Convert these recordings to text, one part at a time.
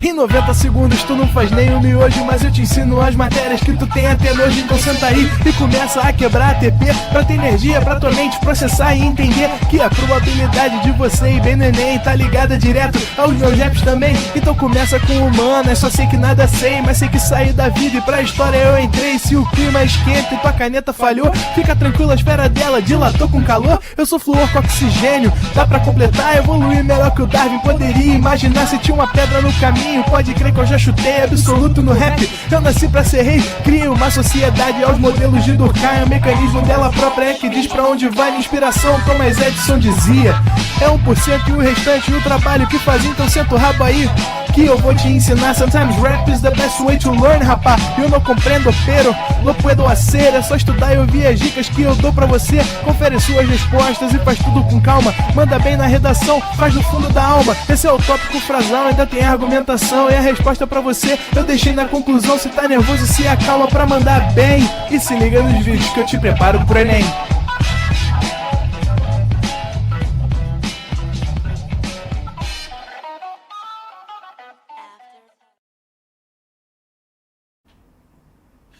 Em 90 segundos tu não faz nem um miojo, mas eu te ensino as matérias que tu tem até nojo. Então senta aí e começa a quebrar ATP pra ter energia pra tua mente processar e entender que a probabilidade de você ir bem no Enem tá ligada direto aos meus raps também. Então começa com humanas, só sei que nada sei, mas sei que saí da vida e pra história eu entrei. Se o clima esquenta e tua caneta falhou, fica tranquilo, a esfera dela dilatou com calor. Eu sou flúor com oxigênio, dá pra completar, evoluir melhor que o Darwin poderia imaginar. Se tinha uma pedra no caminho, pode crer que eu já chutei absoluto no rap. Eu nasci pra ser rei, crio uma sociedade aos modelos de Durkheim. O mecanismo dela própria é que diz pra onde vai minha inspiração. Thomas Edison dizia, é 1% e o restante o trabalho que fazia. Então senta o rabo aí que eu vou te ensinar. Sometimes rap is the best way to learn, rapá. Eu não compreendo, pero não puedo hacer. É só estudar e ouvir as dicas que eu dou pra você. Confere suas respostas e faz tudo com calma. Manda bem na redação, faz do fundo da alma. Esse é o tópico frasal, ainda tem argumentação. E a resposta pra você eu deixei na conclusão. Se tá nervoso, se acalma pra mandar bem. E se liga nos vídeos que eu te preparo pro Enem.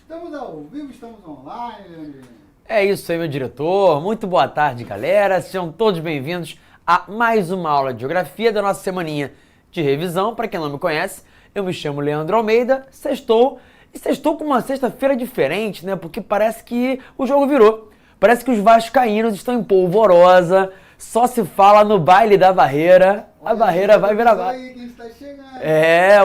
Estamos ao vivo, estamos online, Leandrinho. É isso aí, meu diretor. Muito boa tarde, galera. Sejam todos bem-vindos a mais uma aula de Geografia da nossa semaninha de revisão. Para quem não me conhece, eu me chamo Leandro Almeida, sextou. E sextou com uma sexta-feira diferente, né? Porque parece que o jogo virou. Parece que os vascaínos estão em polvorosa. Só se fala no baile da Barreira. A Barreira vai virar...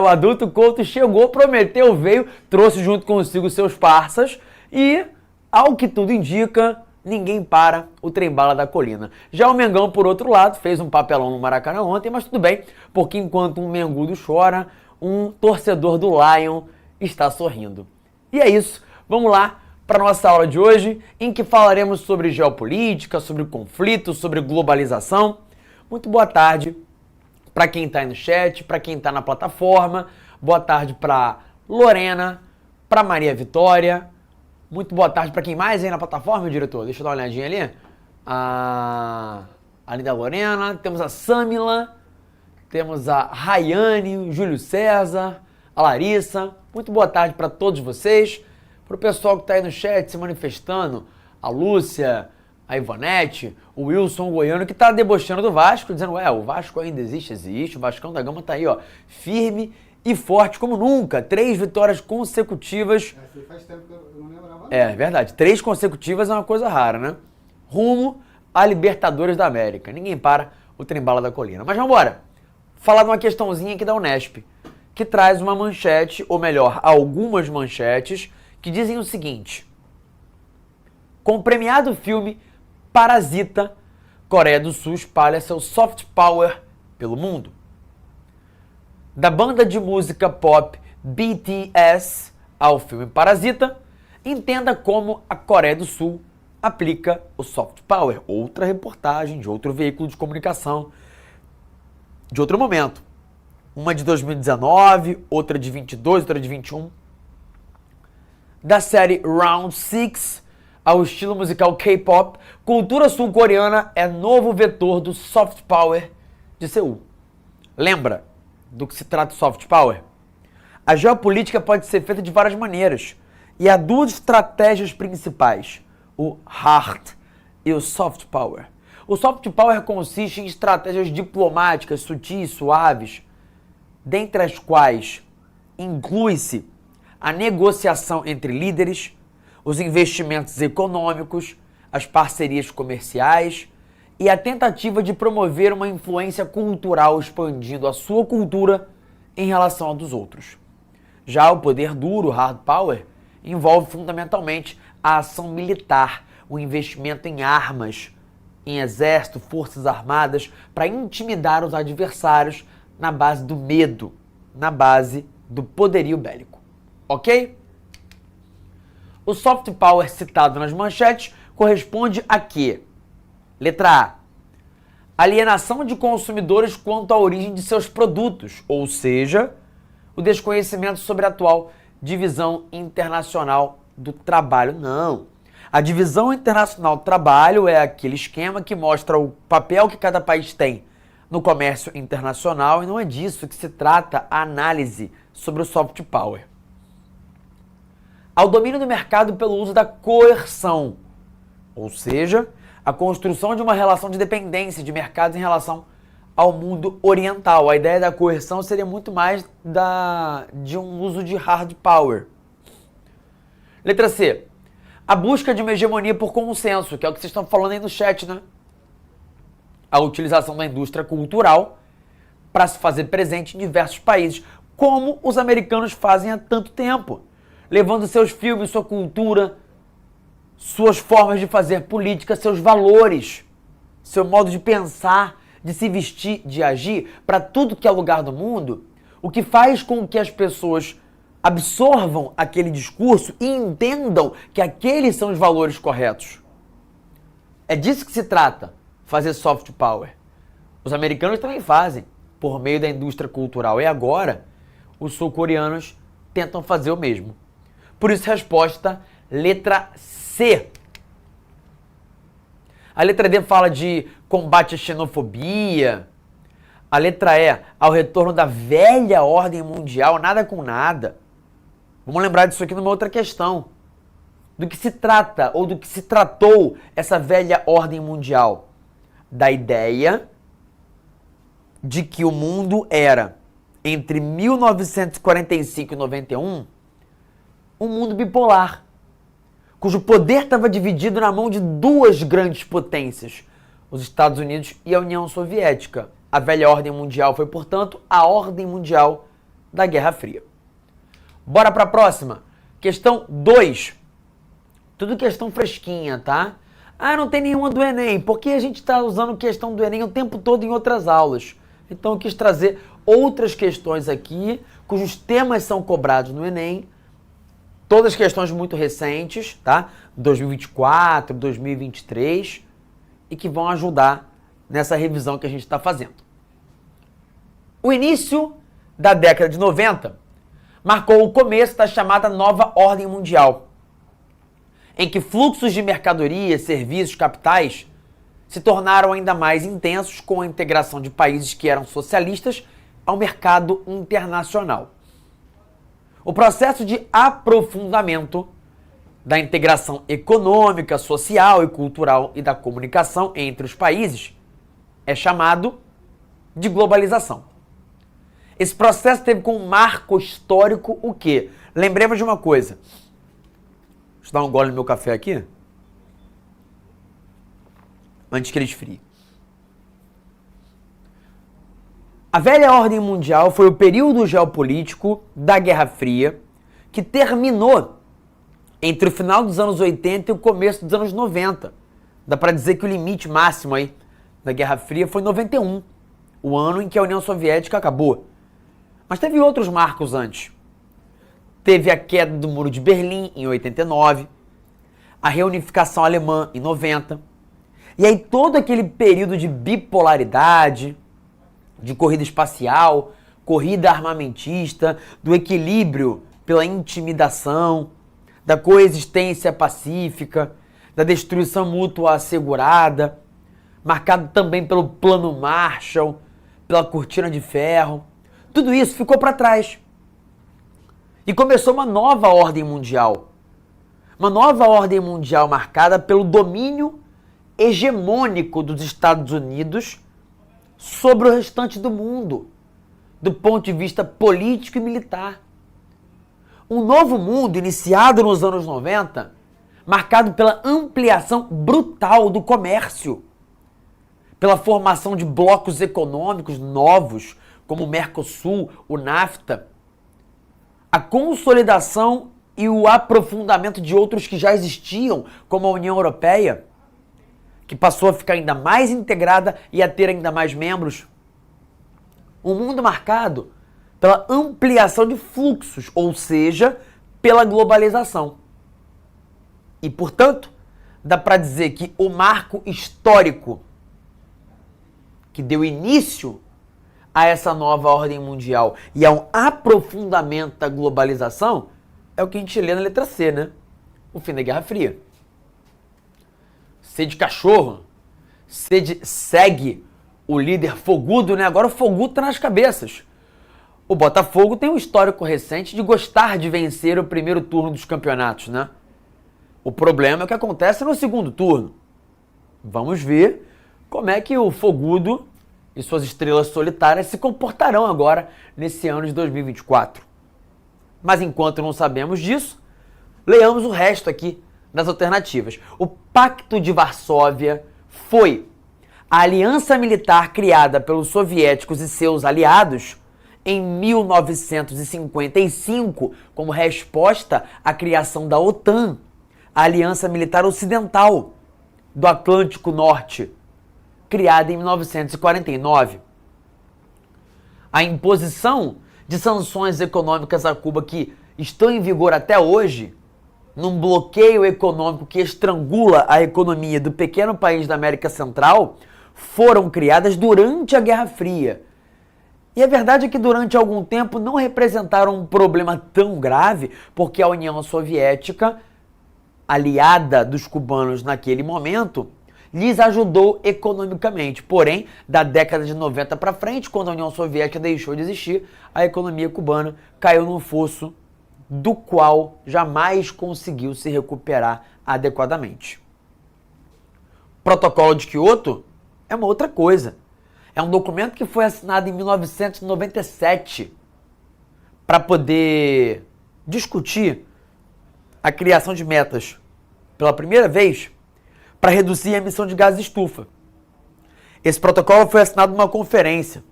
O adulto Couto chegou, prometeu, veio, trouxe junto consigo seus parças e, ao que tudo indica, ninguém para o trem-bala da colina. Já o Mengão, por outro lado, fez um papelão no Maracanã ontem, mas tudo bem, porque enquanto um mengudo chora, um torcedor do Lion está sorrindo. E é isso, vamos lá para a nossa aula de hoje, em que falaremos sobre geopolítica, sobre conflito, sobre globalização. Muito boa tarde para quem está aí no chat, para quem está na plataforma. Boa tarde para Lorena, para Maria Vitória. Muito boa tarde para quem mais aí na plataforma, diretor. Deixa eu dar uma olhadinha ali. Ali da Lorena. Temos a Samila, temos a Rayane, o Júlio César, a Larissa. Muito boa tarde para todos vocês. Para o pessoal que está aí no chat se manifestando, a Lúcia, a Ivonete, o Wilson Goiano, que tá debochando do Vasco, dizendo, o Vasco ainda existe, o Vascão da Gama tá aí, ó, firme e forte como nunca, 3 vitórias consecutivas. Faz tempo que eu não lembrava. É verdade, 3 consecutivas é uma coisa rara, né? Rumo a Libertadores da América, ninguém para o trem-bala da colina. Mas vamos embora, falar de uma questãozinha aqui da Unesp, que traz uma manchete, ou melhor, algumas manchetes, que dizem o seguinte: com o premiado filme Parasita, Coreia do Sul espalha seu soft power pelo mundo. Da banda de música pop BTS ao filme Parasita, entenda como a Coreia do Sul aplica o soft power. Outra reportagem de outro veículo de comunicação de outro momento. Uma de 2019, outra de 22, outra de 21. Da série Round 6 ao estilo musical K-pop, cultura sul-coreana é novo vetor do soft power de Seul. Lembra do que se trata o soft power? A geopolítica pode ser feita de várias maneiras, e há 2 estratégias principais, o hard e o soft power. O soft power consiste em estratégias diplomáticas sutis e suaves, dentre as quais inclui-se a negociação entre líderes, os investimentos econômicos, as parcerias comerciais e a tentativa de promover uma influência cultural expandindo a sua cultura em relação à dos outros. Já o poder duro, hard power, envolve fundamentalmente a ação militar, o investimento em armas, em exército, forças armadas, para intimidar os adversários na base do medo, na base do poderio bélico. Ok? O soft power citado nas manchetes corresponde a quê? Letra A. Alienação de consumidores quanto à origem de seus produtos, ou seja, o desconhecimento sobre a atual divisão internacional do trabalho. Não. A divisão internacional do trabalho é aquele esquema que mostra o papel que cada país tem no comércio internacional e não é disso que se trata a análise sobre o soft power. Ao domínio do mercado pelo uso da coerção, ou seja, a construção de uma relação de dependência de mercados em relação ao mundo oriental. A ideia da coerção seria muito mais de um uso de hard power. Letra C. A busca de uma hegemonia por consenso, que é o que vocês estão falando aí no chat, né? A utilização da indústria cultural para se fazer presente em diversos países, como os americanos fazem há tanto tempo, levando seus filmes, sua cultura, suas formas de fazer política, seus valores, seu modo de pensar, de se vestir, de agir, para tudo que é lugar do mundo, o que faz com que as pessoas absorvam aquele discurso e entendam que aqueles são os valores corretos. É disso que se trata, fazer soft power. Os americanos também fazem, por meio da indústria cultural. E agora, os sul-coreanos tentam fazer o mesmo. Por isso, resposta, letra C. A letra D fala de combate à xenofobia. A letra E, ao retorno da velha ordem mundial, nada com nada. Vamos lembrar disso aqui numa outra questão. Do que se trata, ou do que se tratou essa velha ordem mundial? Da ideia de que o mundo era, entre 1945 e 91, um mundo bipolar, cujo poder estava dividido na mão de duas grandes potências, os Estados Unidos e a União Soviética. A velha ordem mundial foi, portanto, a ordem mundial da Guerra Fria. Bora para a próxima. Questão 2. Tudo questão fresquinha, tá? Ah, não tem nenhuma do Enem. Por que a gente está usando questão do Enem o tempo todo em outras aulas? Então eu quis trazer outras questões aqui, cujos temas são cobrados no Enem. Todas questões muito recentes, tá? 2024, 2023, e que vão ajudar nessa revisão que a gente está fazendo. O início da década de 90 marcou o começo da chamada Nova Ordem Mundial, em que fluxos de mercadorias, serviços, capitais se tornaram ainda mais intensos com a integração de países que eram socialistas ao mercado internacional. O processo de aprofundamento da integração econômica, social e cultural e da comunicação entre os países é chamado de globalização. Esse processo teve como marco histórico o quê? Lembremos de uma coisa. Deixa eu dar um gole no meu café aqui. Antes que ele esfrie. A velha ordem mundial foi o período geopolítico da Guerra Fria que terminou entre o final dos anos 80 e o começo dos anos 90. Dá para dizer que o limite máximo aí da Guerra Fria foi 91, o ano em que a União Soviética acabou. Mas teve outros marcos antes. Teve a queda do Muro de Berlim em 89, a reunificação alemã em 90, e aí todo aquele período de bipolaridade, de corrida espacial, corrida armamentista, do equilíbrio pela intimidação, da coexistência pacífica, da destruição mútua assegurada, marcado também pelo Plano Marshall, pela Cortina de Ferro. Tudo isso ficou para trás. E começou uma nova ordem mundial. Uma nova ordem mundial marcada pelo domínio hegemônico dos Estados Unidos sobre o restante do mundo, do ponto de vista político e militar. Um novo mundo iniciado nos anos 90, marcado pela ampliação brutal do comércio, pela formação de blocos econômicos novos, como o Mercosul, o NAFTA, a consolidação e o aprofundamento de outros que já existiam, como a União Europeia, que passou a ficar ainda mais integrada e a ter ainda mais membros. Um mundo marcado pela ampliação de fluxos, ou seja, pela globalização. E, portanto, dá para dizer que o marco histórico que deu início a essa nova ordem mundial e a um aprofundamento da globalização é o que a gente lê na letra C, né? O fim da Guerra Fria. C de cachorro, segue o líder Fogudo, né? Agora o Fogudo tá nas cabeças. O Botafogo tem um histórico recente de gostar de vencer o primeiro turno dos campeonatos, né? O problema é o que acontece no segundo turno. Vamos ver como é que o Fogudo e suas estrelas solitárias se comportarão agora nesse ano de 2024. Mas enquanto não sabemos disso, leamos o resto aqui das alternativas. O Pacto de Varsóvia foi a aliança militar criada pelos soviéticos e seus aliados em 1955 como resposta à criação da OTAN, a Aliança Militar Ocidental do Atlântico Norte, criada em 1949. A imposição de sanções econômicas a Cuba que estão em vigor até hoje, num bloqueio econômico que estrangula a economia do pequeno país da América Central, foram criadas durante a Guerra Fria. E a verdade é que durante algum tempo não representaram um problema tão grave, porque a União Soviética, aliada dos cubanos naquele momento, lhes ajudou economicamente. Porém, da década de 90 para frente, quando a União Soviética deixou de existir, a economia cubana caiu num fosso do qual jamais conseguiu se recuperar adequadamente. O Protocolo de Kyoto é uma outra coisa. É um documento que foi assinado em 1997 para poder discutir a criação de metas pela primeira vez para reduzir a emissão de gases de estufa. Esse protocolo foi assinado numa conferência,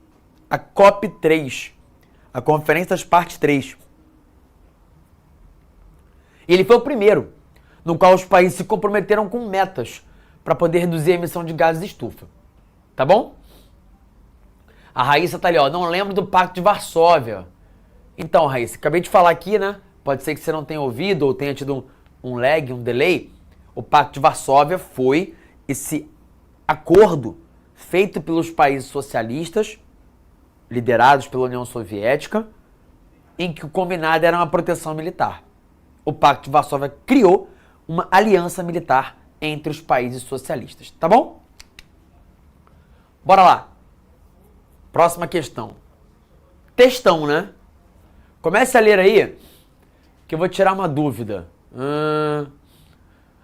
a COP3, a Conferência das Partes 3. Ele foi o primeiro no qual os países se comprometeram com metas para poder reduzir a emissão de gases de estufa. Tá bom? A Raíssa tá ali, ó, não lembro do Pacto de Varsóvia. Então, Raíssa, acabei de falar aqui, né? Pode ser que você não tenha ouvido ou tenha tido um lag, um delay. O Pacto de Varsóvia foi esse acordo feito pelos países socialistas, liderados pela União Soviética, em que o combinado era uma proteção militar. O Pacto de Varsóvia criou uma aliança militar entre os países socialistas, tá bom? Bora lá. Próxima questão. Textão, né? Comece a ler aí, que eu vou tirar uma dúvida.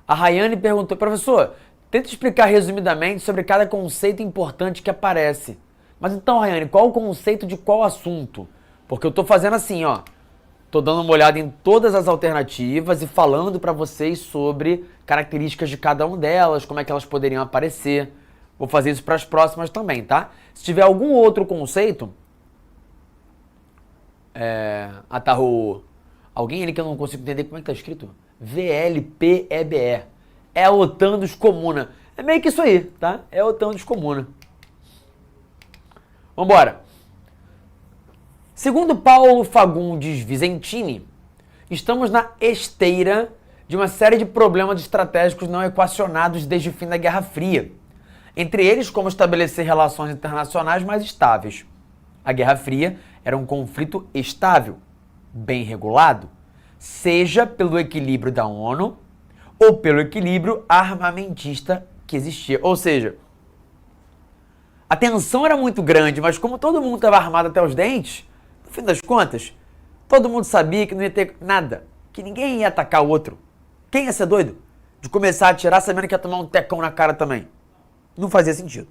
A Rayane perguntou, professor, tenta explicar resumidamente sobre cada conceito importante que aparece. Mas então, Rayane, qual o conceito de qual assunto? Porque eu tô fazendo assim, ó. Tô dando uma olhada em todas as alternativas e falando para vocês sobre características de cada uma delas, como é que elas poderiam aparecer. Vou fazer isso para as próximas também, tá? Se tiver algum outro conceito... alguém ali que eu não consigo entender como é que tá escrito? VLPEBE. É a OTAN dos Comuna. É meio que isso aí, tá? É a OTAN dos Comuna. Vambora. Segundo Paulo Fagundes Vicentini, estamos na esteira de uma série de problemas estratégicos não equacionados desde o fim da Guerra Fria. Entre eles, como estabelecer relações internacionais mais estáveis. A Guerra Fria era um conflito estável, bem regulado, seja pelo equilíbrio da ONU ou pelo equilíbrio armamentista que existia. Ou seja, a tensão era muito grande, mas como todo mundo estava armado até os dentes, no fim das contas, todo mundo sabia que não ia ter nada, que ninguém ia atacar o outro. Quem ia ser doido de começar a atirar sabendo que ia tomar um tecão na cara também? Não fazia sentido.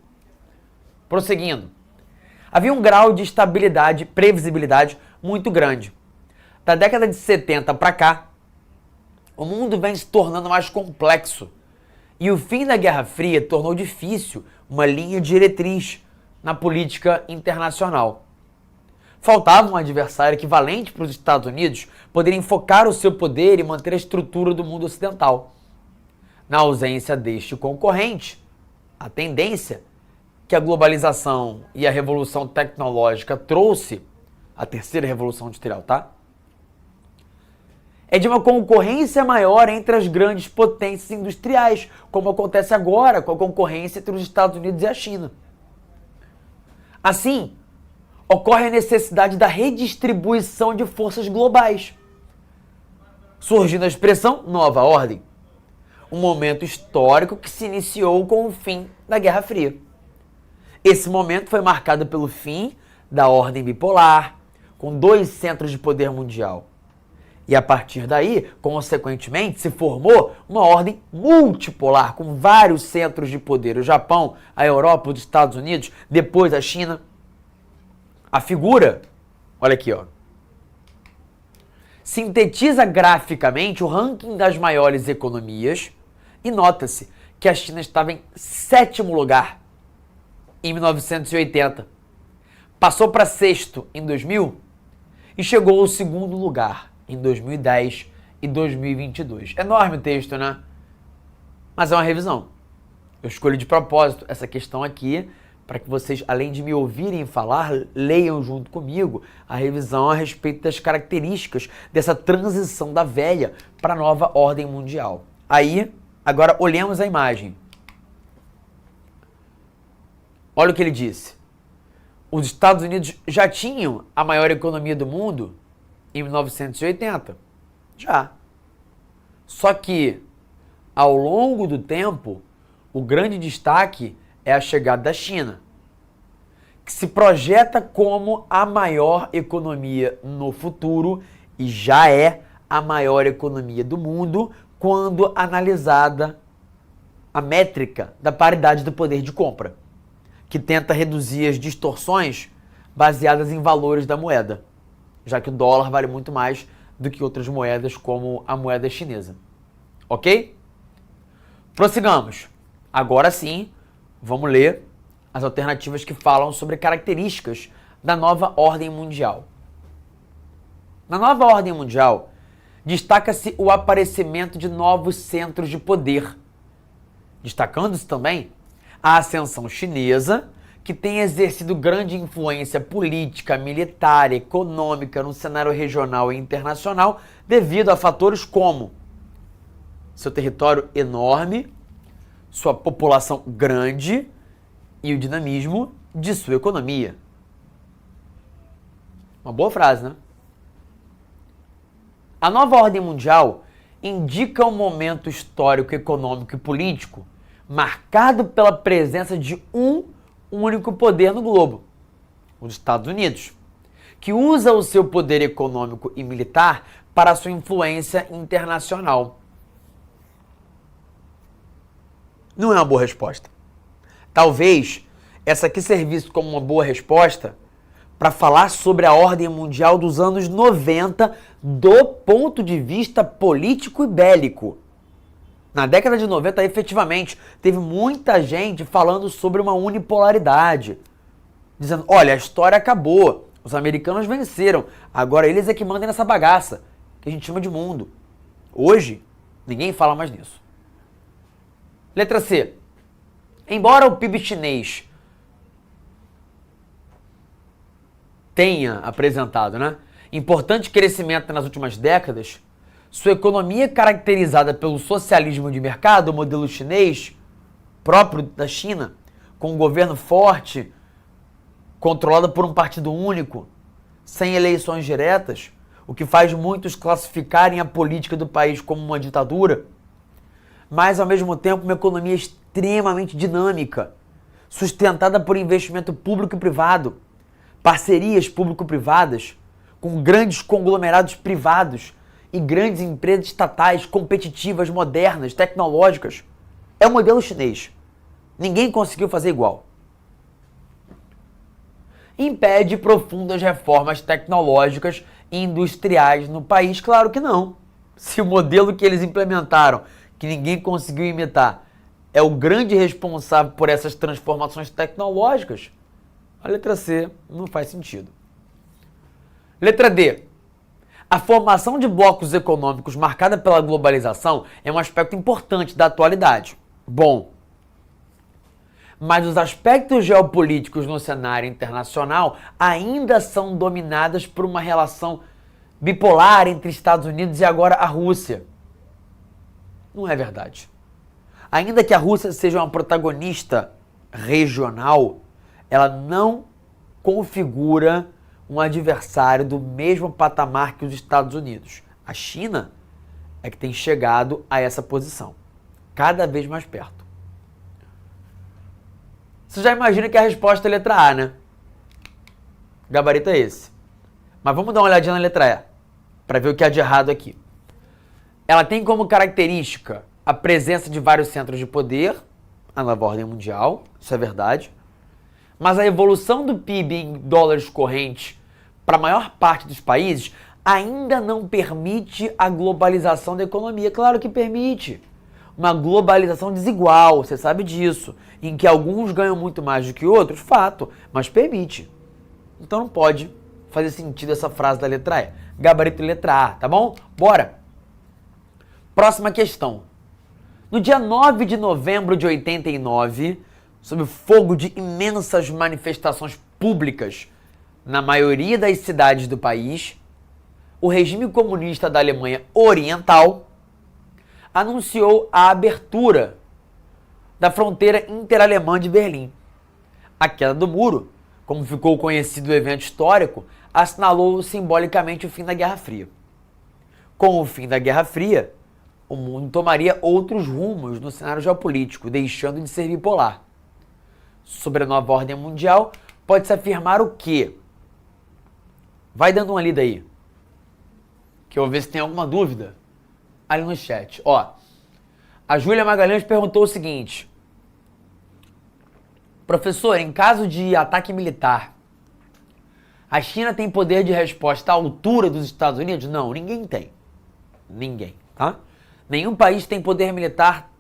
Prosseguindo. Havia um grau de estabilidade, previsibilidade muito grande. Da década de 70 para cá, o mundo vem se tornando mais complexo. E o fim da Guerra Fria tornou difícil uma linha diretriz na política internacional. Faltava um adversário equivalente para os Estados Unidos poderem focar o seu poder e manter a estrutura do mundo ocidental. Na ausência deste concorrente, a tendência que a globalização e a revolução tecnológica trouxe, a terceira revolução industrial, tá? É de uma concorrência maior entre as grandes potências industriais, como acontece agora com a concorrência entre os Estados Unidos e a China. Assim, ocorre a necessidade da redistribuição de forças globais, surgindo a expressão nova ordem. um momento histórico que se iniciou com o fim da Guerra Fria. Esse momento foi marcado pelo fim da ordem bipolar, com 2 centros de poder mundial. E a partir daí, consequentemente, se formou uma ordem multipolar, com vários centros de poder. O Japão, a Europa, os Estados Unidos, depois a China. A figura, olha aqui, ó, sintetiza graficamente o ranking das maiores economias e nota-se que a China estava em 7º lugar em 1980. Passou para 6º em 2000 e chegou ao 2º lugar em 2010 e 2022. Enorme o texto, né? Mas é uma revisão. Eu escolhi de propósito essa questão aqui para que vocês, além de me ouvirem falar, leiam junto comigo a revisão a respeito das características dessa transição da velha para a nova ordem mundial. Aí, agora olhemos a imagem. Olha o que ele disse. Os Estados Unidos já tinham a maior economia do mundo em 1980. Já. Só que, ao longo do tempo, o grande destaque é a chegada da China, que se projeta como a maior economia no futuro e já é a maior economia do mundo quando analisada a métrica da paridade do poder de compra, que tenta reduzir as distorções baseadas em valores da moeda, já que o dólar vale muito mais do que outras moedas como a moeda chinesa. Ok? Prossigamos. Agora sim, vamos ler as alternativas que falam sobre características da nova ordem mundial. Na nova ordem mundial, destaca-se o aparecimento de novos centros de poder, destacando-se também a ascensão chinesa, que tem exercido grande influência política, militar, econômica no cenário regional e internacional devido a fatores como seu território enorme, sua população grande e o dinamismo de sua economia. Uma boa frase, né? A nova ordem mundial indica um momento histórico, econômico e político marcado pela presença de um único poder no globo, os Estados Unidos, que usa o seu poder econômico e militar para a sua influência internacional. Não é uma boa resposta. Talvez essa aqui servisse como uma boa resposta para falar sobre a ordem mundial dos anos 90 do ponto de vista político e bélico. Na década de 90, efetivamente, teve muita gente falando sobre uma unipolaridade, dizendo, olha, a história acabou, os americanos venceram, agora eles é que mandam nessa bagaça, que a gente chama de mundo. Hoje, ninguém fala mais nisso. Letra C. Embora o PIB chinês tenha apresentado, importante crescimento nas últimas décadas, sua economia caracterizada pelo socialismo de mercado, o modelo chinês próprio da China, com um governo forte, controlado por um partido único, sem eleições diretas, o que faz muitos classificarem a política do país como uma ditadura, mas ao mesmo tempo uma economia extremamente dinâmica, sustentada por investimento público e privado, parcerias público-privadas, com grandes conglomerados privados e grandes empresas estatais competitivas, modernas, tecnológicas. É o modelo chinês. Ninguém conseguiu fazer igual. Impede profundas reformas tecnológicas e industriais no país? Claro que não. Se o modelo que eles implementaram, que ninguém conseguiu imitar, é o grande responsável por essas transformações tecnológicas, a letra C não faz sentido. Letra D. A formação de blocos econômicos marcada pela globalização é um aspecto importante da atualidade. Bom, mas os aspectos geopolíticos no cenário internacional ainda são dominados por uma relação bipolar entre Estados Unidos e agora a Rússia. Não é verdade. Ainda que a Rússia seja uma protagonista regional, ela não configura um adversário do mesmo patamar que os Estados Unidos. A China é que tem chegado a essa posição. cada vez mais perto. Você já imagina que a resposta é letra A, né? O gabarito é esse. Mas vamos dar uma olhadinha na letra E, para ver o que há de errado aqui. Ela tem como característica a presença de vários centros de poder, a nova ordem mundial, isso é verdade. Mas a evolução do PIB em dólares correntes para a maior parte dos países ainda não permite a globalização da economia. Claro que permite. Uma globalização desigual, você sabe disso, em que alguns ganham muito mais do que outros, fato, mas permite. Então não pode fazer sentido essa frase da letra E. Gabarito letra A, tá bom? Bora! Próxima questão. No dia 9 de novembro de 89, sob o fogo de imensas manifestações públicas na maioria das cidades do país, o regime comunista da Alemanha Oriental anunciou a abertura da fronteira interalemã de Berlim. A queda do muro, como ficou conhecido o evento histórico, assinalou simbolicamente o fim da Guerra Fria. Com o fim da Guerra Fria, o mundo tomaria outros rumos no cenário geopolítico, deixando de ser bipolar. Sobre a nova ordem mundial, pode-se afirmar o quê? Vai dando uma lida aí, que eu vou ver se tem alguma dúvida ali no chat. Ó, a Júlia Magalhães perguntou o seguinte: professor, em caso de ataque militar, a China tem poder de resposta à altura dos Estados Unidos? Não, ninguém tem. Ninguém, tá? Nenhum país tem poder militar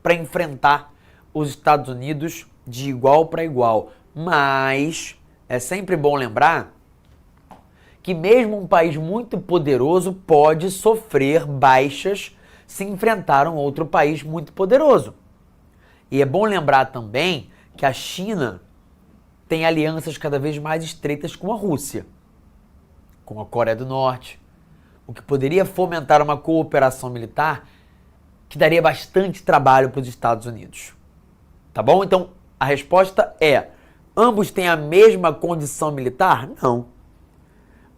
para enfrentar os Estados Unidos de igual para igual. Mas é sempre bom lembrar que mesmo um país muito poderoso pode sofrer baixas se enfrentar um outro país muito poderoso. E é bom lembrar também que a China tem alianças cada vez mais estreitas com a Rússia, com a Coreia do Norte, o que poderia fomentar uma cooperação militar que daria bastante trabalho para os Estados Unidos. Tá bom? Então, a resposta é: ambos têm a mesma condição militar? Não.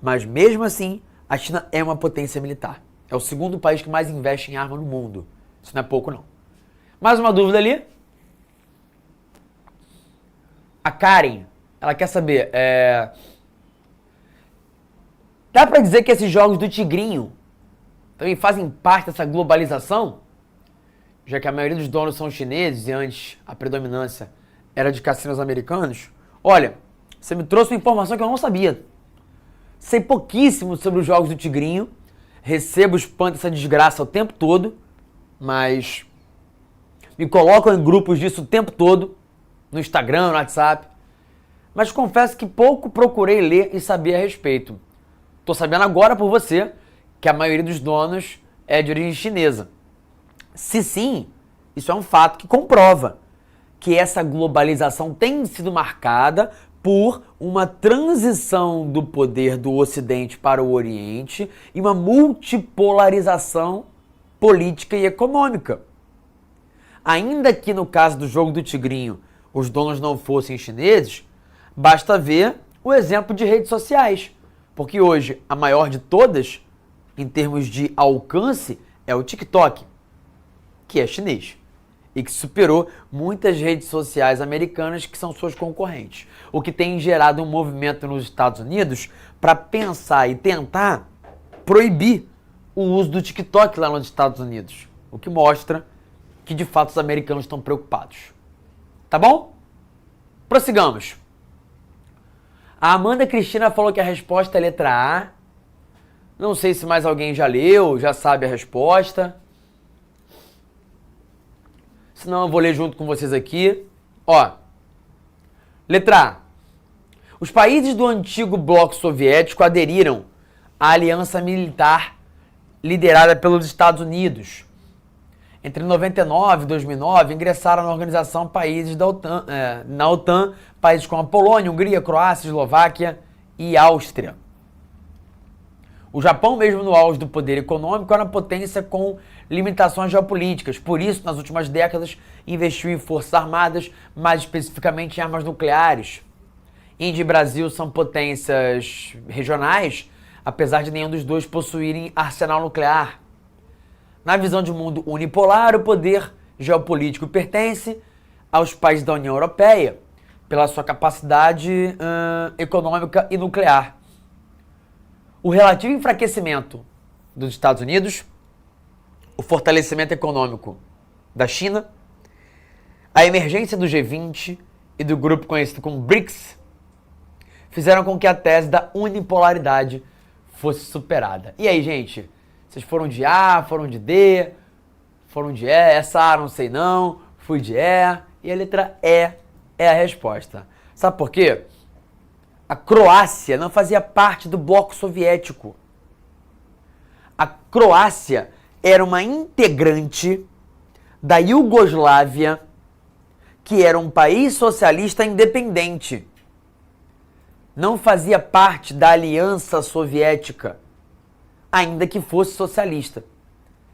Mas mesmo assim, a China é uma potência militar. É o segundo país que mais investe em arma no mundo. Isso não é pouco, não. Mais uma dúvida ali? A Karen, ela quer saber, dá pra dizer que esses jogos do Tigrinho também fazem parte dessa globalização? Já que a maioria dos donos são chineses e antes a predominância era de cassinos americanos. Olha, você me trouxe uma informação que eu não sabia. Sei pouquíssimo sobre os jogos do Tigrinho, recebo spam dessa desgraça o tempo todo, mas me colocam em grupos disso o tempo todo, no Instagram, no WhatsApp, mas confesso que pouco procurei ler e saber a respeito. Tô sabendo agora por você que a maioria dos donos é de origem chinesa. Se sim, isso é um fato que comprova que essa globalização tem sido marcada por uma transição do poder do Ocidente para o Oriente e uma multipolarização política e econômica. Ainda que no caso do jogo do Tigrinho os donos não fossem chineses, basta ver o exemplo de redes sociais, porque hoje a maior de todas, em termos de alcance, é o TikTok, que é chinês e que superou muitas redes sociais americanas que são suas concorrentes, o que tem gerado um movimento nos Estados Unidos para pensar e tentar proibir o uso do TikTok lá nos Estados Unidos, o que mostra que de fato os americanos estão preocupados. Tá bom? Prossigamos. A Amanda Cristina falou que a resposta é letra A. Não sei se mais alguém já leu, já sabe a resposta. Senão eu vou ler junto com vocês aqui. Ó, letra A. Os países do antigo bloco soviético aderiram à aliança militar liderada pelos Estados Unidos. Entre 99 e 2009, ingressaram na organização países da OTAN, na OTAN, países como a Polônia, Hungria, Croácia, Eslováquia e Áustria. O Japão, mesmo no auge do poder econômico, era uma potência com limitações geopolíticas. Por isso, nas últimas décadas, investiu em forças armadas, mais especificamente em armas nucleares. Índia e Brasil são potências regionais, apesar de nenhum dos dois possuírem arsenal nuclear. Na visão de mundo unipolar, o poder geopolítico pertence aos países da União Europeia pela sua capacidade econômica e nuclear. O relativo enfraquecimento dos Estados Unidos, o fortalecimento econômico da China, a emergência do G20 e do grupo conhecido como BRICS fizeram com que a tese da unipolaridade fosse superada. E aí, gente? Vocês foram de A, foram de D, foram de E, essa A não sei não, fui de E, e a letra E é a resposta. Sabe por quê? A Croácia não fazia parte do bloco soviético. A Croácia era uma integrante da Iugoslávia, que era um país socialista independente. Não fazia parte da Aliança Soviética, ainda que fosse socialista.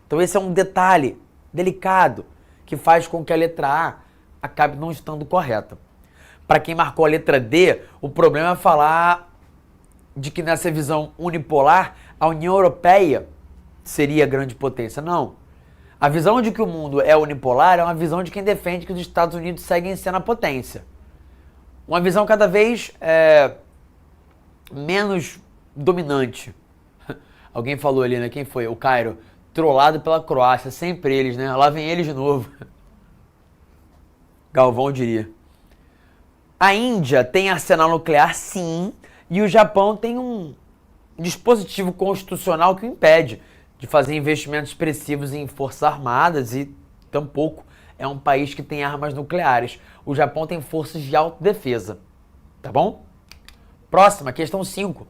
Então esse é um detalhe delicado que faz com que a letra A acabe não estando correta. Para quem marcou a letra D, o problema é falar de que nessa visão unipolar, a União Europeia seria a grande potência. Não. A visão de que o mundo é unipolar é uma visão de quem defende que os Estados Unidos seguem sendo a potência. Uma visão cada vez menos dominante. Alguém falou ali, né? Quem foi? O Cairo. Trollado pela Croácia. Sempre eles, né? Lá vem eles de novo. Galvão diria. A Índia tem arsenal nuclear, sim. E o Japão tem um dispositivo constitucional que o impede de fazer investimentos expressivos em forças armadas e tampouco é um país que tem armas nucleares. O Japão tem forças de autodefesa. Tá bom? Próxima, questão 5.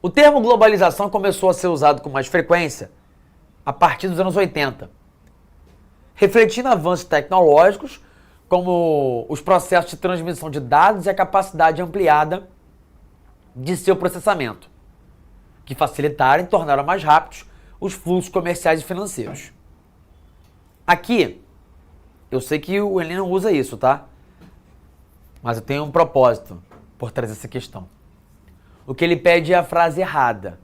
O termo globalização começou a ser usado com mais frequência a partir dos anos 80, refletindo avanços tecnológicos como os processos de transmissão de dados e a capacidade ampliada de seu processamento, que facilitaram e tornaram mais rápidos os fluxos comerciais e financeiros. Aqui, eu sei que o Enem não usa isso, tá? Mas eu tenho um propósito por trazer essa questão. O que ele pede é a frase errada.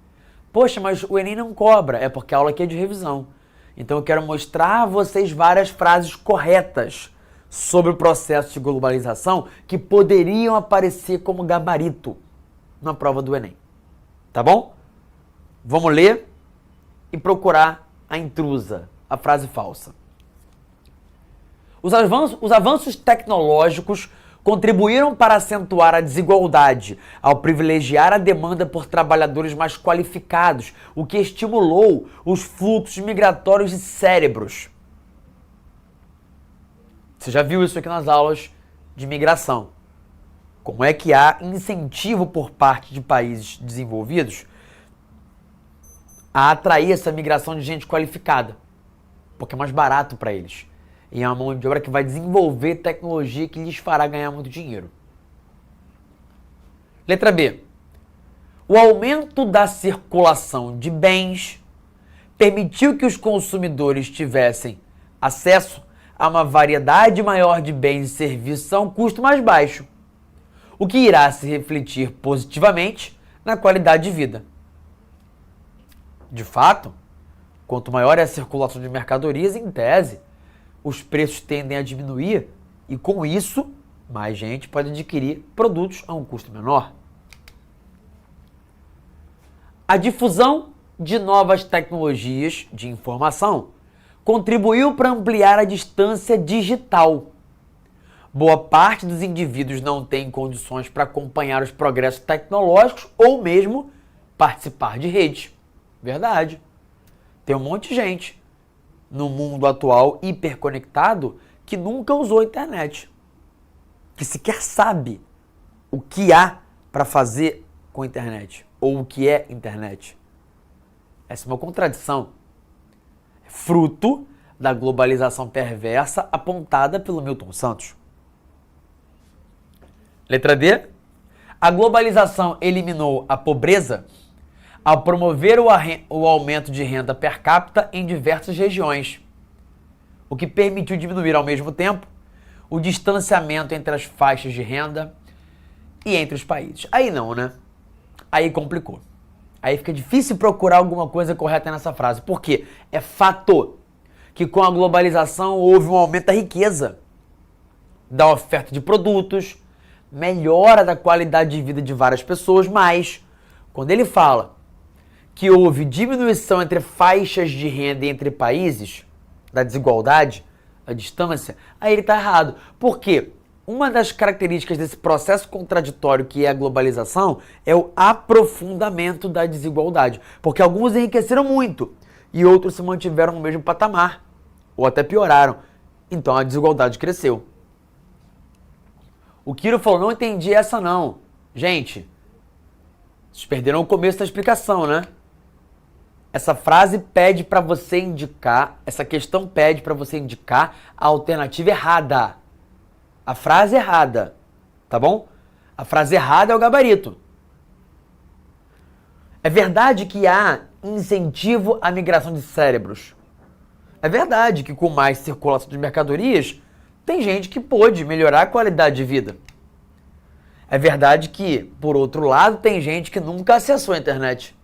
Poxa, mas o Enem não cobra. É porque a aula aqui é de revisão. Então eu quero mostrar a vocês várias frases corretas sobre o processo de globalização que poderiam aparecer como gabarito na prova do Enem. Tá bom? Vamos ler e procurar a intrusa, a frase falsa. Os avanços tecnológicos contribuíram para acentuar a desigualdade ao privilegiar a demanda por trabalhadores mais qualificados, o que estimulou os fluxos migratórios de cérebros. Você já viu isso aqui nas aulas de migração. Como é que há incentivo por parte de países desenvolvidos a atrair essa migração de gente qualificada, porque é mais barato para eles. E é uma mão de obra que vai desenvolver tecnologia que lhes fará ganhar muito dinheiro. Letra B. O aumento da circulação de bens permitiu que os consumidores tivessem acesso a uma variedade maior de bens e serviços a um custo mais baixo, o que irá se refletir positivamente na qualidade de vida. De fato, quanto maior é a circulação de mercadorias, em tese, os preços tendem a diminuir e, com isso, mais gente pode adquirir produtos a um custo menor. A difusão de novas tecnologias de informação contribuiu para ampliar a distância digital. Boa parte dos indivíduos não tem condições para acompanhar os progressos tecnológicos ou mesmo participar de redes. Verdade. Tem um monte de gente no mundo atual hiperconectado que nunca usou a internet, que sequer sabe o que há para fazer com a internet ou o que é internet. Essa é uma contradição. É fruto da globalização perversa apontada pelo Milton Santos. Letra D. A globalização eliminou a pobreza ao promover o aumento de renda per capita em diversas regiões, o que permitiu diminuir ao mesmo tempo o distanciamento entre as faixas de renda e entre os países. Aí não, né? Aí complicou. Aí fica difícil procurar alguma coisa correta nessa frase. Por quê? É fato. que com a globalização houve um aumento da riqueza, da oferta de produtos, melhora da qualidade de vida de várias pessoas, mas quando ele fala que houve diminuição entre faixas de renda e entre países, da desigualdade, a distância, aí ele está errado. Por quê? Uma das características desse processo contraditório que é a globalização é o aprofundamento da desigualdade. Porque alguns enriqueceram muito e outros se mantiveram no mesmo patamar ou até pioraram. Então a desigualdade cresceu. O Kiro falou, não entendi essa não. Gente, vocês perderam o começo da explicação, né? Essa frase pede para você indicar, essa questão pede para você indicar a alternativa errada. A frase errada, tá bom? A frase errada é o gabarito. É verdade que há incentivo à migração de cérebros. É verdade que com mais circulação de mercadorias, tem gente que pôde melhorar a qualidade de vida. É verdade que, por outro lado, tem gente que nunca acessou a internet.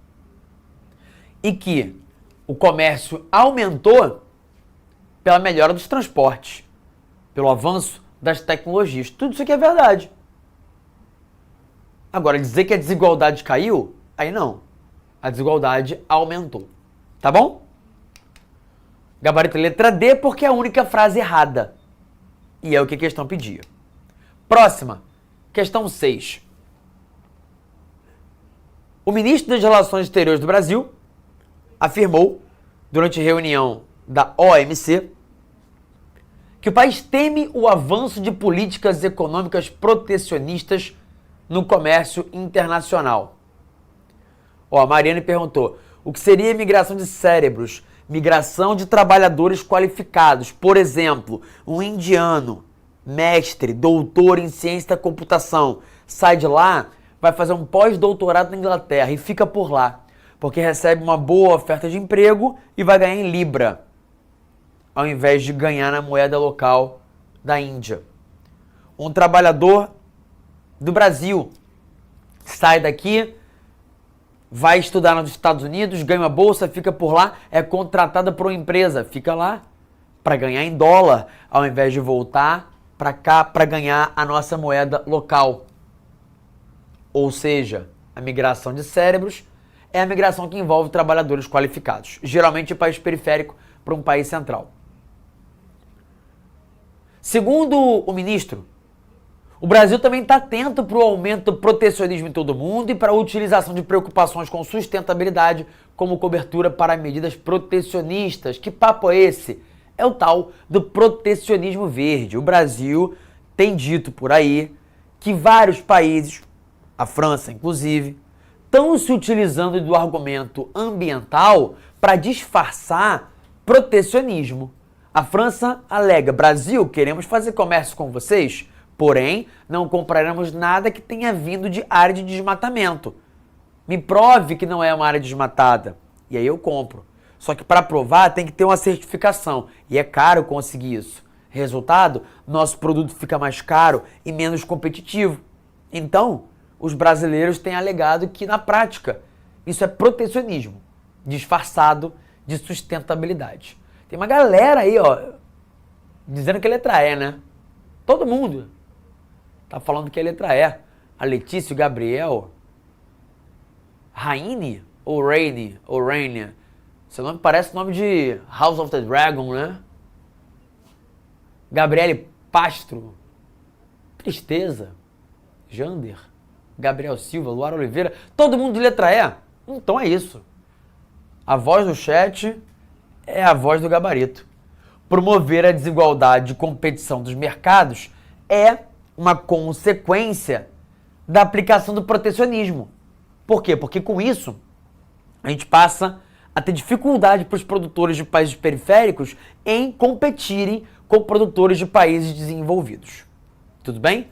E que o comércio aumentou pela melhora dos transportes, pelo avanço das tecnologias. Tudo isso aqui é verdade. Agora, dizer que a desigualdade caiu, aí não. A desigualdade aumentou. Tá bom? Gabarito letra D, porque é a única frase errada. E é o que a questão pedia. Próxima, questão 6. O ministro das Relações Exteriores do Brasil afirmou, durante reunião da OMC, que o país teme o avanço de políticas econômicas protecionistas no comércio internacional. A Mariane perguntou, o que seria migração de cérebros? Migração de trabalhadores qualificados, por exemplo, um indiano, mestre, doutor em ciência da computação, sai de lá, vai fazer um pós-doutorado na Inglaterra e fica por lá, porque recebe uma boa oferta de emprego e vai ganhar em Libra, ao invés de ganhar na moeda local da Índia. Um trabalhador do Brasil sai daqui, vai estudar nos Estados Unidos, ganha uma bolsa, fica por lá, é contratada por uma empresa, fica lá para ganhar em dólar, ao invés de voltar para cá para ganhar a nossa moeda local. Ou seja, a migração de cérebros é a migração que envolve trabalhadores qualificados, geralmente de país periférico para um país central. Segundo o ministro, o Brasil também está atento para o aumento do protecionismo em todo o mundo e para a utilização de preocupações com sustentabilidade como cobertura para medidas protecionistas. Que papo é esse? É o tal do protecionismo verde. O Brasil tem dito por aí que vários países, a França inclusive, estão se utilizando do argumento ambiental para disfarçar protecionismo. A França alega, Brasil, queremos fazer comércio com vocês, porém, não compraremos nada que tenha vindo de área de desmatamento. Me prove que não é uma área desmatada. E aí eu compro. Só que para provar tem que ter uma certificação. E é caro conseguir isso. Resultado, nosso produto fica mais caro e menos competitivo. Então, os brasileiros têm alegado que, na prática, isso é protecionismo, disfarçado de sustentabilidade. Tem uma galera aí, dizendo que é letra E, né? Todo mundo tá falando que é letra E. A Letícia, o Gabriel, Raine ou Raine ou Rainer. Seu nome parece nome de House of the Dragon, né? Gabriele Pastro, Tristeza, Jander, Gabriel Silva, Luara Oliveira, todo mundo de letra E. Então é isso. A voz do chat é a voz do gabarito. Promover a desigualdade de competição dos mercados é uma consequência da aplicação do protecionismo. Por quê? Porque com isso a gente passa a ter dificuldade para os produtores de países periféricos em competirem com produtores de países desenvolvidos. Tudo bem?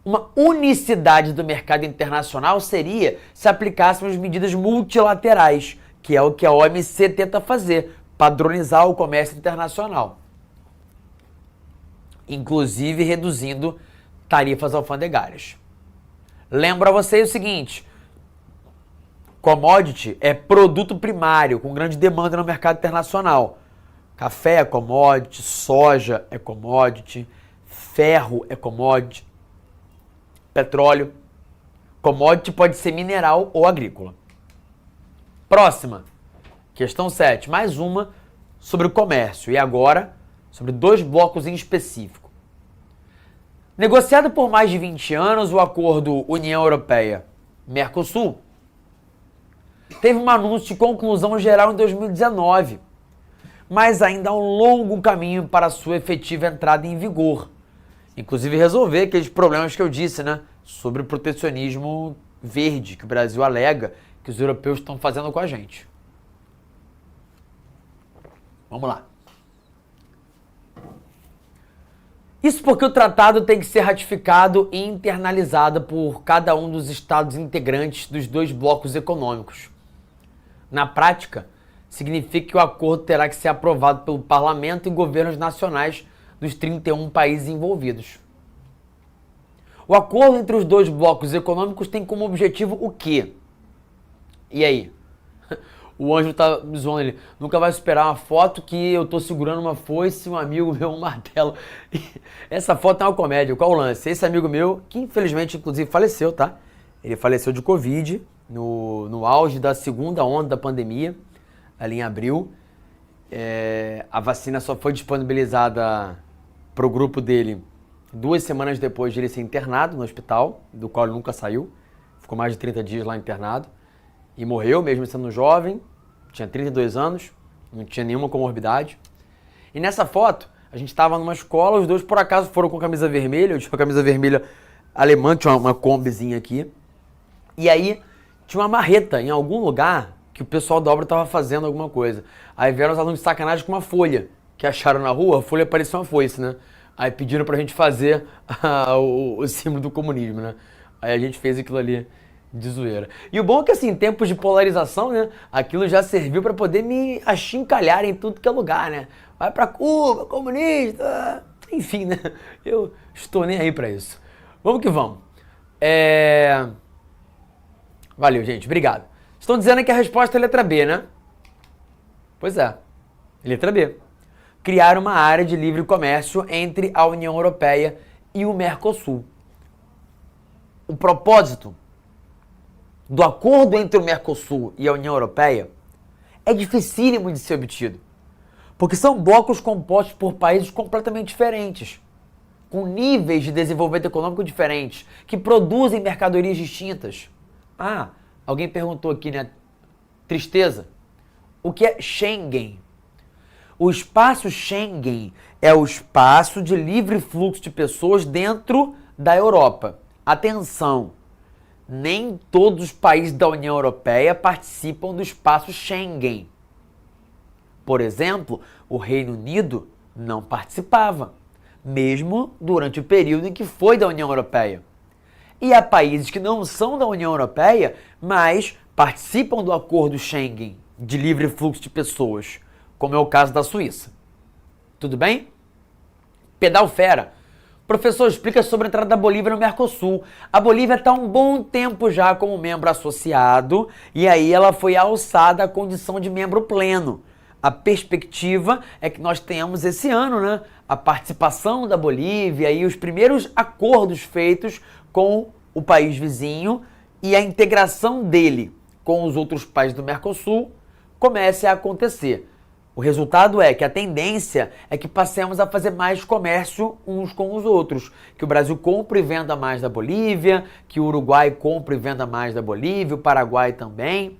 Uma unicidade do mercado internacional seria se aplicássemos medidas multilaterais, que é o que a OMC tenta fazer, padronizar o comércio internacional, inclusive reduzindo tarifas alfandegárias. Lembro a vocês o seguinte, commodity é produto primário com grande demanda no mercado internacional. Café é commodity, soja é commodity, ferro é commodity, petróleo. Commodity pode ser mineral ou agrícola. Próxima, questão 7, mais uma sobre o comércio e agora sobre 2 blocos em específico. Negociado por mais de 20 anos, o acordo União Europeia-Mercosul teve um anúncio de conclusão geral em 2019, mas ainda há um longo caminho para sua efetiva entrada em vigor. Inclusive resolver aqueles problemas que eu disse, né? Sobre o protecionismo verde que o Brasil alega que os europeus estão fazendo com a gente. Vamos lá. Isso porque o tratado tem que ser ratificado e internalizado por cada um dos estados integrantes dos 2 blocos econômicos. Na prática, significa que o acordo terá que ser aprovado pelo parlamento e governos nacionais dos 31 países envolvidos. O acordo entre os 2 blocos econômicos tem como objetivo o quê? E aí? O Anjo tá me zoando ali. Nunca vai superar uma foto que eu tô segurando uma foice e um amigo meu um martelo. Essa foto é uma comédia. Qual o lance? Esse amigo meu, que infelizmente inclusive faleceu, tá? Ele faleceu de Covid no auge da 2ª onda da pandemia, ali em abril. A vacina só foi disponibilizada pro grupo dele 2 semanas depois de ele ser internado no hospital, do qual ele nunca saiu. Ficou mais de 30 dias lá internado. E morreu, mesmo sendo jovem, tinha 32 anos, não tinha nenhuma comorbidade. E nessa foto, a gente estava numa escola, os 2 por acaso foram com camisa vermelha, eu tinha uma camisa vermelha alemã, tinha uma combizinha aqui. E aí, tinha uma marreta em algum lugar que o pessoal da obra estava fazendo alguma coisa. Aí vieram os alunos de sacanagem com uma folha, que acharam na rua, a folha parecia uma foice, né? Aí pediram pra gente fazer o símbolo do comunismo, né? Aí a gente fez aquilo ali de zoeira. E o bom é que, assim, em tempos de polarização, né, aquilo já serviu para poder me achincalhar em tudo que é lugar, né? Vai pra Cuba, comunista, enfim, né? Eu estou nem aí para isso. Vamos que vamos. Valeu, gente. Obrigado. Estão dizendo que a resposta é letra B, né? Pois é. Letra B. Criar uma área de livre comércio entre a União Europeia e o Mercosul. O propósito do acordo entre o Mercosul e a União Europeia é dificílimo de ser obtido, porque são blocos compostos por países completamente diferentes, com níveis de desenvolvimento econômico diferentes, que produzem mercadorias distintas. Ah, alguém perguntou aqui, né? Tristeza. O que é Schengen? O espaço Schengen é o espaço de livre fluxo de pessoas dentro da Europa. Atenção! Nem todos os países da União Europeia participam do espaço Schengen. Por exemplo, o Reino Unido não participava, mesmo durante o período em que foi da União Europeia. E há países que não são da União Europeia, mas participam do acordo Schengen de livre fluxo de pessoas, como é o caso da Suíça. Tudo bem? Pedal fera. Professor, explica sobre a entrada da Bolívia no Mercosul. A Bolívia está há um bom tempo já como membro associado e aí ela foi alçada à condição de membro pleno. A perspectiva é que nós tenhamos esse ano, né, a participação da Bolívia e os primeiros acordos feitos com o país vizinho e a integração dele com os outros países do Mercosul comece a acontecer. O resultado é que a tendência é que passemos a fazer mais comércio uns com os outros. Que o Brasil compre e venda mais da Bolívia, que o Uruguai compre e venda mais da Bolívia, o Paraguai também.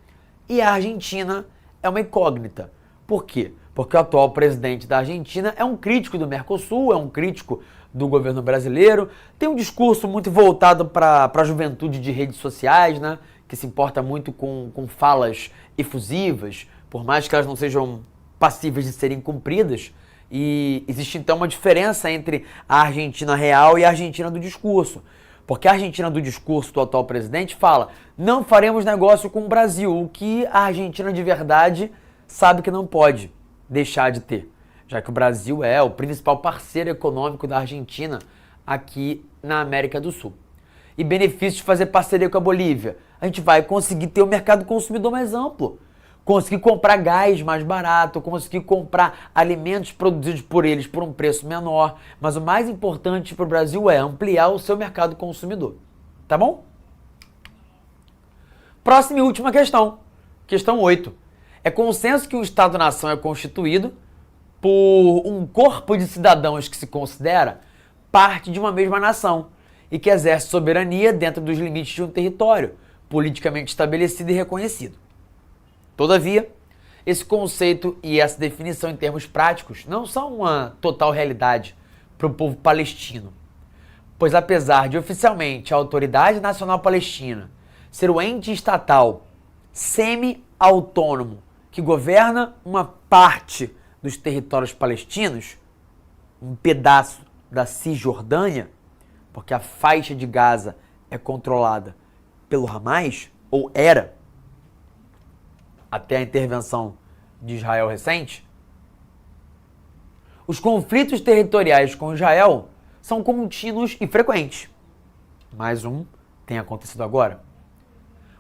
E a Argentina é uma incógnita. Por quê? Porque o atual presidente da Argentina é um crítico do Mercosul, é um crítico do governo brasileiro, tem um discurso muito voltado para a juventude de redes sociais, né? Que se importa muito com falas efusivas, por mais que elas não sejam passíveis de serem cumpridas, e existe então uma diferença entre a Argentina real e a Argentina do discurso, porque a Argentina do discurso do atual presidente fala, não faremos negócio com o Brasil, o que a Argentina de verdade sabe que não pode deixar de ter, já que o Brasil é o principal parceiro econômico da Argentina aqui na América do Sul. E benefício de fazer parceria com a Bolívia, a gente vai conseguir ter um mercado consumidor mais amplo. conseguir comprar gás mais barato, conseguir comprar alimentos produzidos por eles por um preço menor. Mas o mais importante para o Brasil é ampliar o seu mercado consumidor. Tá bom? Próxima e última questão. Questão 8. É consenso que um Estado-nação é constituído por um corpo de cidadãos que se considera parte de uma mesma nação e que exerce soberania dentro dos limites de um território politicamente estabelecido e reconhecido. Todavia, esse conceito e essa definição em termos práticos não são uma total realidade para o povo palestino, pois apesar de oficialmente a Autoridade Nacional Palestina ser o ente estatal semi-autônomo que governa uma parte dos territórios palestinos, um pedaço da Cisjordânia, porque a faixa de Gaza é controlada pelo Hamas, ou era, até a intervenção de Israel recente, os conflitos territoriais com Israel são contínuos e frequentes. Mais um tem acontecido agora.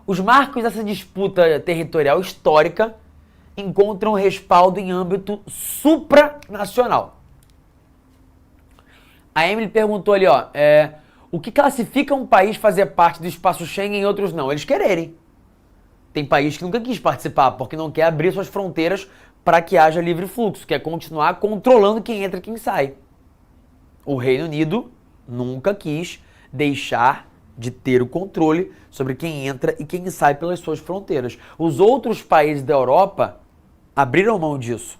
Os marcos dessa disputa territorial histórica encontram respaldo em âmbito supranacional. A Emily perguntou ali, o que classifica um país fazer parte do espaço Schengen e outros não? Eles quererem. Tem país que nunca quis participar, porque não quer abrir suas fronteiras para que haja livre fluxo, quer continuar controlando quem entra e quem sai. O Reino Unido nunca quis deixar de ter o controle sobre quem entra e quem sai pelas suas fronteiras. Os outros países da Europa abriram mão disso.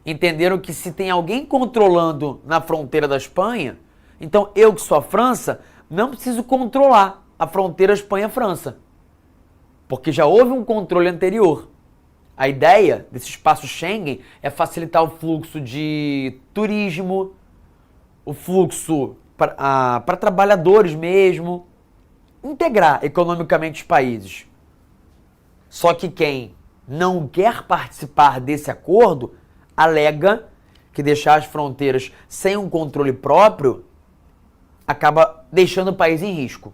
Entenderam que se tem alguém controlando na fronteira da Espanha, então eu que sou a França, não preciso controlar a fronteira Espanha-França. Porque já houve um controle anterior. A ideia desse espaço Schengen é facilitar o fluxo de turismo, o fluxo para trabalhadores mesmo, integrar economicamente os países. Só que quem não quer participar desse acordo alega que deixar as fronteiras sem um controle próprio acaba deixando o país em risco,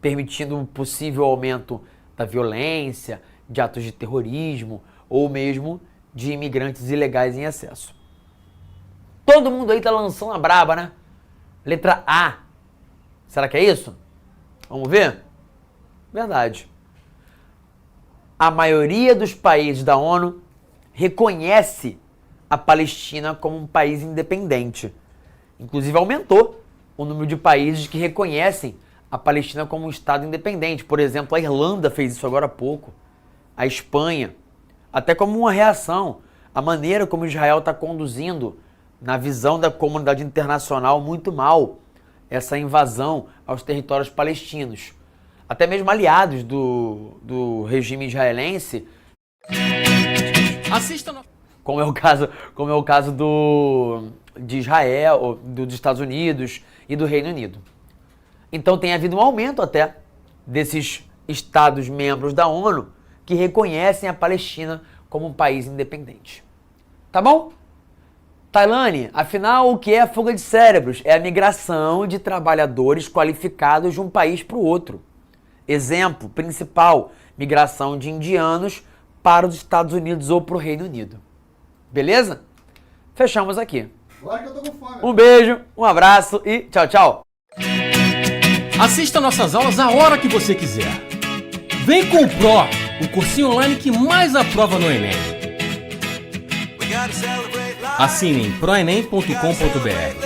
permitindo um possível aumento da violência, de atos de terrorismo ou mesmo de imigrantes ilegais em excesso. Todo mundo aí tá lançando a braba, né? Letra A. Será que é isso? Vamos ver? Verdade. A maioria dos países da ONU reconhece a Palestina como um país independente. Inclusive aumentou o número de países que reconhecem a Palestina como um Estado independente. Por exemplo, a Irlanda fez isso agora há pouco. A Espanha. Até como uma reação à maneira como Israel está conduzindo, na visão da comunidade internacional, muito mal essa invasão aos territórios palestinos. Até mesmo aliados do regime israelense. Assista no... Como é o caso de Israel, dos Estados Unidos e do Reino Unido. Então tem havido um aumento até desses Estados membros da ONU que reconhecem a Palestina como um país independente. Tá bom? Tailane, afinal, o que é a fuga de cérebros? É a migração de trabalhadores qualificados de um país para o outro. Exemplo principal, migração de indianos para os Estados Unidos ou para o Reino Unido. Beleza? Fechamos aqui. Agora que eu tô com fome. Um beijo, um abraço e tchau, tchau. Assista nossas aulas a hora que você quiser. Vem com o Pro, o cursinho online que mais aprova no Enem. Assine em proenem.com.br.